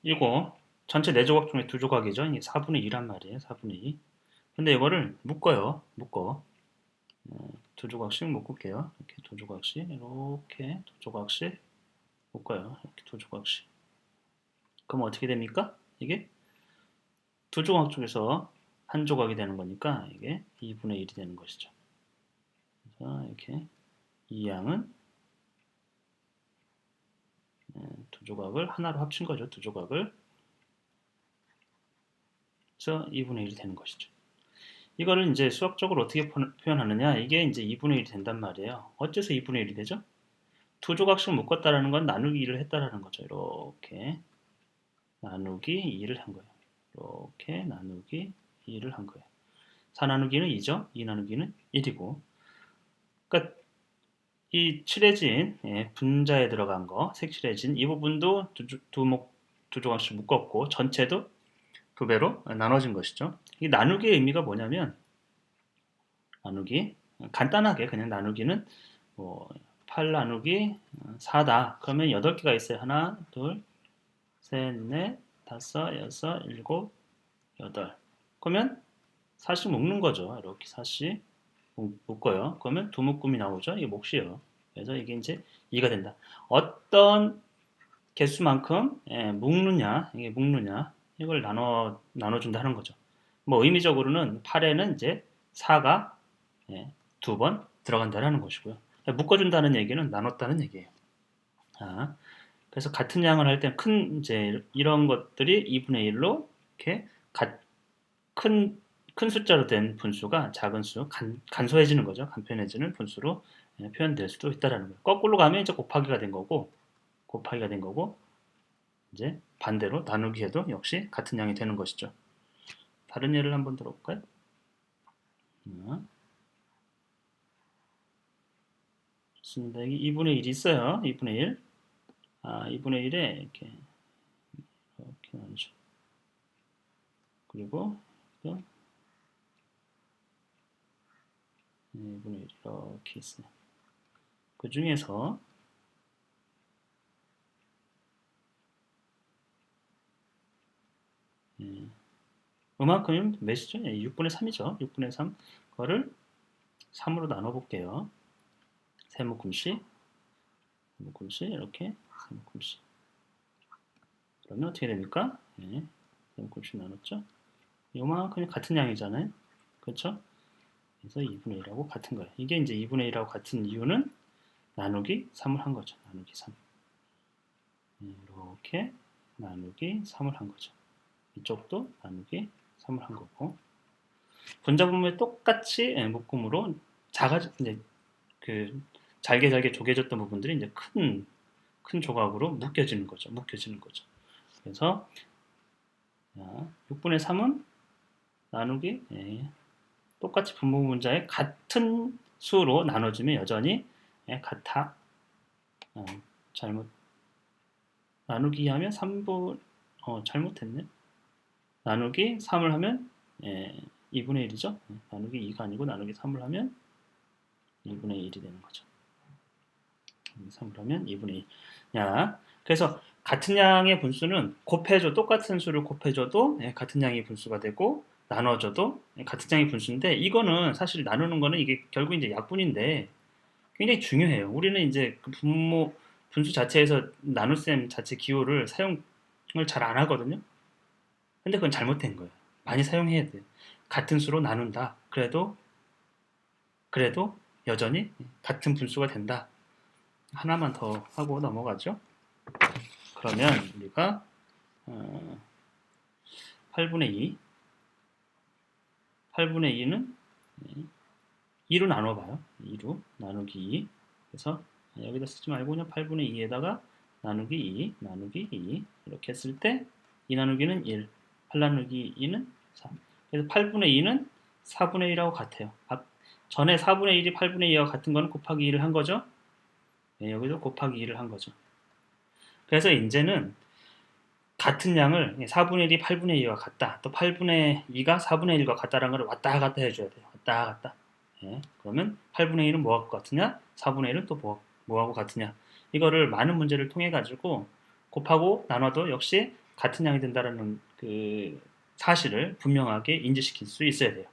이거 전체 4조각 중에 2조각이죠. 이게 4분의 2란 말이에요. 4분의 2. 근데 이거를 묶어요. 묶어. 2조각씩 묶을게요. 이렇게 2조각씩, 이렇게 2조각씩 묶어요. 이렇게 2조각씩. 그럼 어떻게 됩니까? 이게 2조각 중에서 한 조각이 되는 거니까 이게 2분의 1이 되는 것이죠. 그래서 이렇게 이 양은 2조각을 하나로 합친 거죠. 2조각을. 그래서 2분의 1이 되는 것이죠. 이거를 이제 수학적으로 어떻게 표현하느냐? 이게 이제 2분의 1이 된단 말이에요. 어째서 2분의 1이 되죠? 2조각씩 묶었다라는 건 나누기 2를 했다라는 거죠. 이렇게 나누기 2를 한 거예요. 이렇게 나누기 2를 한 거예요. 4 나누기는 2죠. 2 나누기는 1이고. 그러니까 이 칠해진 분자에 들어간 거, 색칠해진 이 부분도 두 조각씩 묶었고 전체도 두 배로 나눠진 것이죠. 이 나누기의 의미가 뭐냐면 나누기 간단하게 그냥 나누기는 뭐 8 나누기 4다. 그러면 8개가 있어요. 하나, 둘, 셋, 넷, 다섯, 여섯, 일곱, 여덟. 그러면 4씩 묶는 거죠. 이렇게 4씩 묶어요. 그러면 두 묶음이 나오죠. 이게 몫이에요. 그래서 이게 이제 2가 된다. 어떤 개수만큼 묶느냐, 이게 묶느냐, 이걸 나눠준다는 거죠. 뭐 의미적으로는 8에는 이제 4가 두 번 들어간다는 것이고요. 묶어준다는 얘기는 나눴다는 얘기예요. 아, 그래서 같은 양을 할 때는 이제 이런 것들이 2분의 1로 이렇게 큰, 큰 숫자로 된 분수가 작은 수, 간소해지는 거죠. 간편해지는 분수로 표현될 수도 있다라는 거예요. 거꾸로 가면 이제 곱하기가 된 거고, 이제 반대로 나누기 해도 역시 같은 양이 되는 것이죠. 다른 예를 한번 들어볼까요? 좋습니다. 여기 2분의 1이 있어요. 2분의 1. 2분의 1에 이렇게 나누죠. 그리고 또 2분의 1 이렇게 있어요. 그 중에서 그만큼이면 몇이죠? 6분의 3이죠. 6분의 3. 그거를 3으로 나눠볼게요. 세묶음씩, 세묶음씩, 이렇게 세묶음씩. 그러면 어떻게 됩니까? 세묶음씩 나눴죠? 요만큼이 같은 양이잖아요. 그렇죠? 그래서 2분의 1하고 같은 거예요. 이게 이제 2분의 1하고 같은 이유는 나누기 3을 한 거죠. 나누기 3. 이렇게 나누기 3을 한 거죠. 이쪽도 나누기 3을 한 거고. 분자분모에 똑같이 묶음으로 이제 그 잘게 조개졌던 부분들이 이제 큰 조각으로 묶여지는 거죠. 그래서 6분의 3은 나누기 똑같이 분모 분자의 같은 수로 나눠주면 여전히 같아. 잘못 나누기 하면 3분 잘못했네. 나누기 3을 하면 2분의 1이죠. 나누기 2가 아니고 나누기 3을 하면 2분의 1이 되는 거죠. 3을 하면 2분의 1. 그래서 같은 양의 분수는 똑같은 수를 곱해줘도 같은 양의 분수가 되고 나눠줘도 같은 양의 분수인데 이거는 사실 나누는 거는 이게 결국 이제 약분인데 굉장히 중요해요. 우리는 이제 그 분수 자체에서 나눗셈 자체 기호를 사용을 잘 안 하거든요. 근데 그건 잘못된 거예요. 많이 사용해야 돼요. 같은 수로 나눈다. 그래도 여전히 같은 분수가 된다. 하나만 더 하고 넘어가죠. 그러면 우리가 8분의 2, 8분의 2는 2로 나눠봐요. 2로 나누기 2. 그래서 여기다 쓰지 말고 그냥 8분의 2에다가 나누기 2, 나누기 2 이렇게 했을 때 2 나누기는 1, 8 나누기 2는 3. 그래서 8분의 2는 4분의 1하고 같아요. 전에 4분의 1이 8분의 2와 같은 거는 곱하기 2를 한 거죠. 여기도 곱하기 2를 한 거죠. 그래서 이제는 같은 양을 4분의 1이 8분의 2와 같다. 또 8분의 2가 4분의 1과 같다라는 걸 왔다 갔다 해줘야 돼요. 왔다 갔다. 그러면 8분의 1은 뭐하고 같으냐? 4분의 1은 또 뭐하고 같으냐? 이거를 많은 문제를 통해 가지고 곱하고 나눠도 역시 같은 양이 된다라는 그 사실을 분명하게 인지시킬 수 있어야 돼요.